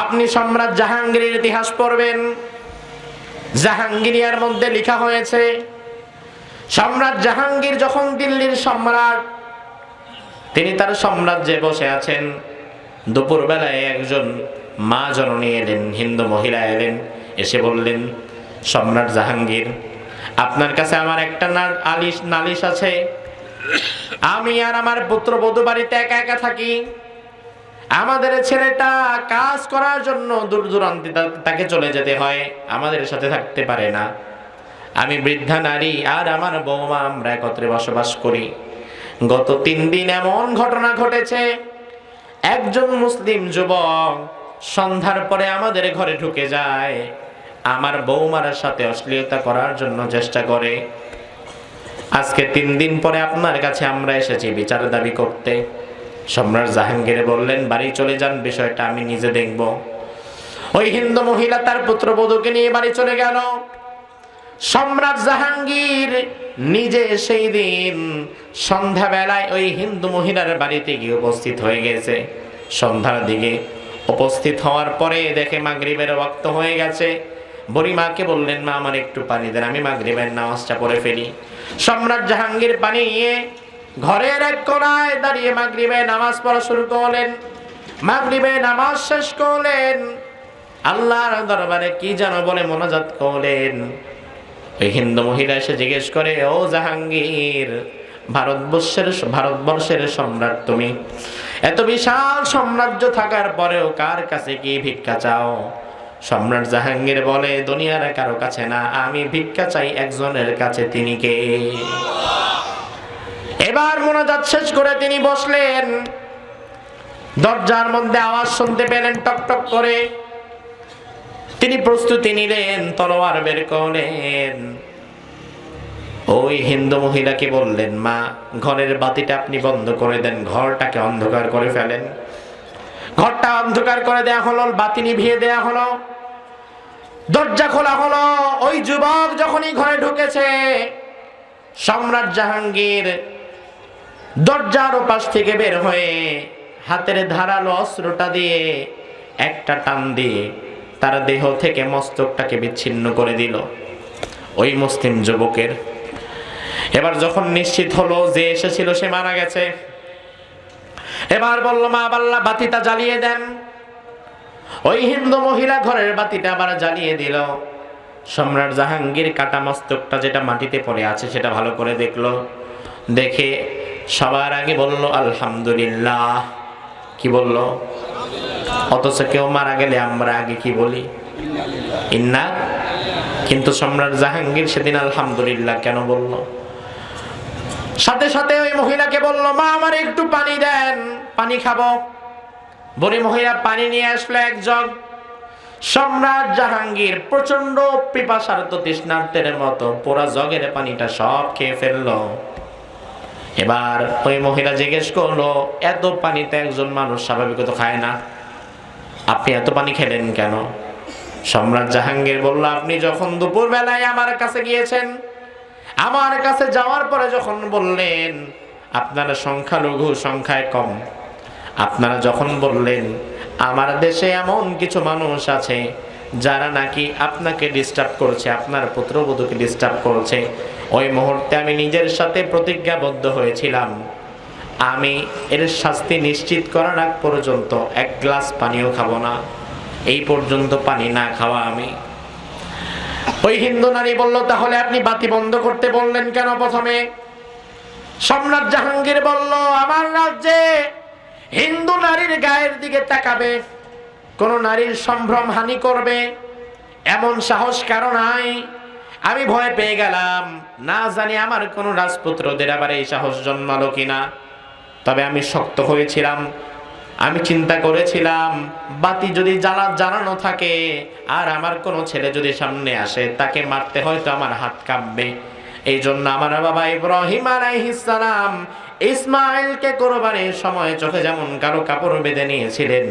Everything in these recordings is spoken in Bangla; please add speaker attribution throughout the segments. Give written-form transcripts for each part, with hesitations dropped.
Speaker 1: আপনি সম্রাট জাহাঙ্গীরের ইতিহাস পড়বেন, জাহাঙ্গীরিয়ার মধ্যে লেখা হয়েছে সম্রাট জাহাঙ্গীর যখন দিল্লির সম্রাট, তিনি তার সাম্রাজ্যে বসে আছেন। দুপুরবেলায় একজন মা জননী এলেন, হিন্দু মহিলা এলেন, এসে বললেন, সম্রাট জাহাঙ্গীর, আপনার কাছে আমার একটা নালিশ আছে। আমি আর আমার পুত্রবধূ বাড়িতে একা একা থাকি। আমাদের ছেলেটা কাজ করার জন্য দূর দূরান্তে তাকে চলে যেতে হয়, আমাদের সাথে থাকতে পারে না। আমি বৃদ্ধা নারী আর আমার বৌমা, আমরা একত্রে বসবাস করি। গত 3 দিন এমন ঘটনা ঘটেছে, একজন মুসলিম যুবক সন্ধ্যার পরে আমাদের ঘরে ঢুকে যায়, আমার বৌমার সাথে অশ্লীলতা করার জন্য চেষ্টা করে। আজকে 3 দিন পরে আপনার কাছে আমরা এসেছি বিচার দাবি করতে। সম্রাট জাহাঙ্গীর বললেন, বাড়ি চলে যান, বিষয়টা আমি নিজে দেখব। ওই হিন্দু মহিলা তার পুত্রবধূকে নিয়ে বাড়ি চলে গেল। সম্রাট জাহাঙ্গীর নিজে সেই দিন সন্ধ্যাবেলায় ওই হিন্দু মহিলার বাড়িতে গিয়ে উপস্থিত হয়ে গেছে। সন্ধ্যার দিকে উপস্থিত হওয়ার পরে দেখে মাগরিবের ওয়াক্ত হয়ে গেছে। বুড়িমাকে বললেন, মা আমার একটু পানি দেন, আমি মাগরিবের নামাজটা পড়ে ফেলি। সম্রাট জাহাঙ্গীর পানি নিয়ে ঘরের এক কোণায় দাঁড়িয়ে মাগরিবের নামাজ পড়া শুরু করলেন। মাগরিবের নামাজ শেষ করলেন, আল্লাহর দরবারে কি যেন বলে মোনাজাত করলেন। ওই হিন্দু মহিলা এসে জিজ্ঞেস করে, ও জাহাঙ্গীর, ভারতবর্ষের সম্রাট তুমি, এত বিশাল সাম্রাজ্য থাকার পরেও কার কাছে কি ভিক্ষা চাও? সম্রাট জাহাঙ্গীর বলে, দুনিয়ার কারো কাছে না, আমি ভিক্ষা চাই একজনের কাছে। তিনি কে? এবার মোনাজাত শেষ করে তিনি বসলেন। দরজার মধ্যে আওয়াজ শুনতে পেলেন টক টক করে। তিনি প্রস্তুতি নিলেন, তলোয়ার বের করলেন। ওই হিন্দু মহিলাকে বললেন, মা ঘরের বাতিটা আপনি বন্ধ করে দেন, ঘরটাকে অন্ধকার করে ফেলেন। ঘরটা অন্ধকার করে দেয়া হলো, বাতি নিভিয়ে দেয়া হলো, দরজা খোলা হলো। ওই যুবক যখনই ঘরে ঢুকেছে, সম্রাট জাহাঙ্গীর দরজার ওপাশ থেকে বের হয়ে হাতের ধারালো অস্ত্রটা দিয়ে একটা টান দিয়ে তার দেহ থেকে মস্তকটাকে বিচ্ছিন্ন করে দিল ওই মুসলিম যুবকের। এবার যখন নিশ্চিত হলো যে এসেছিল সে মারা গেছে, এবার বলল, মা আল্লাহ বাতিটা জ্বালিয়ে দেন। ওই হিন্দু মহিলা ঘরের বাতিটা আবার জ্বালিয়ে দিল। সম্রাট জাহাঙ্গীর কাটা মস্তকটা যেটা মাটিতে পড়ে আছে সেটা ভালো করে দেখলো, দেখে সবার আগে বলল, আলহামদুলিল্লাহ। কি বলল? অথচ কেউ মারা গেলে আমরা আগে কি বলি? ইন্না। কিন্তু সম্রাট জাহাঙ্গীর সেদিন আলহামদুলিল্লাহ কেন বলল? সাথে সাথে ওই মহিলাকে বলল, মা আমার একটু পানি দেন, পানি খাবো। বুড়ি মহিলা পানি নিয়ে আসলো এক জগ। সম্রাট জাহাঙ্গীর প্রচন্ড পিপাসার্ত তৃষ্ণার্তের মতো পুরা জগের পানিটা সব খেয়ে ফেললো। এবার ওই মহিলা জিজ্ঞেস করলো, এত পানিতে একজন মানুষ স্বাভাবিকত খায় না, আপনি এত পানি খেলেন কেন? সম্রাট জাহাঙ্গীর বলল, আপনি যখন দুপুর বেলায় আমার কাছে গিয়েছেন, আমার কাছে যাওয়ার পরে যখন বললেন আপনারা সংখ্যালঘু, সংখ্যায় কম, আপনারা যখন বললেন আমার দেশে এমন কিছু মানুষ আছে যারা নাকি আপনাকে ডিস্টার্ব করছে, আপনার পুত্রবধূকে ডিস্টার্ব করছে, ওই মুহূর্তে আমি নিজের সাথে প্রতিজ্ঞাবদ্ধ হয়েছিলাম, আমি এর শাস্তি নিশ্চিত করার আগ পর্যন্ত এক গ্লাস পানিও খাবো না। এই পর্যন্ত পানি না খাওয়া আমি। ওই হিন্দু নারী বলল, তাহলে আপনি বাতি বন্ধ করতে বললেন কেন প্রথমে? সম্রাট জাহাঙ্গীর বলল, আমার রাজ্যে হিন্দু নারীর গায়ের দিকে তাকাবে, কোন নারীর সম্ভ্রম হানি করবে এমন সাহস কারো নাই। আমি ভয় পেয়ে গেলাম, না জানি আমার কোন রাজপুত্রদের আবার এই সাহস জন্মালো কিনা। তবে আমি শক্ত হয়েছিলাম, আমি চিন্তা করেছিলাম বাতি যদি জ্বালানো থাকে আর আমার কোনো ছেলে যদি সামনে আসে, তাকে মারতে হয়তো আমার হাত কাঁপবে। এই জন্য আমার বাবা ইব্রাহিম আলাইহিস সালাম ইসমাইলকে কোরবানির সময় চোখে যেমন কালো কাপড় বেঁধে নিয়েছিলেন,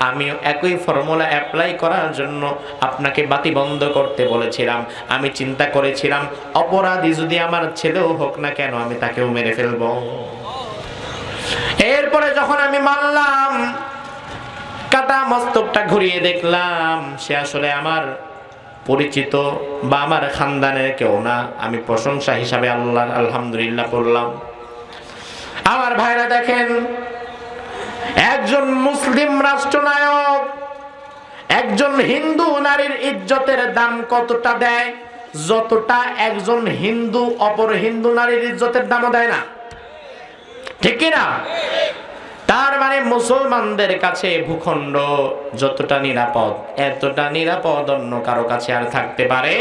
Speaker 1: আমিও একই ফর্মুলা অ্যাপ্লাই করার জন্য আপনাকে বাতি বন্ধ করতে বলেছিলাম। আমি চিন্তা করেছিলাম অপরাধী যদি আমার ছেলেও হোক না কেন, আমি তাকেও মেরে ফেলবো। এরপরে যখন আমি মানলাম কাটা মস্তকটা ঘুরিয়ে দেখলাম সে আসলে আমার পরিচিত বা আমার খানদানের কেউ না। আমি প্রশংসা হিসাবে আল্লাহ আলহামদুলিল্লাহ বললাম। আমার ভাইরা দেখেন, একজন মুসলিম রাষ্ট্রনায়ক একজন হিন্দু নারীর ইজ্জতের দাম কতটা দেয়, যতটা একজন হিন্দু অপর হিন্দু নারীর ইজ্জতের দামও দেয় না, ঠিক কিনা? তার মানে মুসলমানদের কাছে ভূখণ্ড যতটা নিরাপদ, এতটা নিরাপদ অন্য কারো কাছে আর থাকতে পারে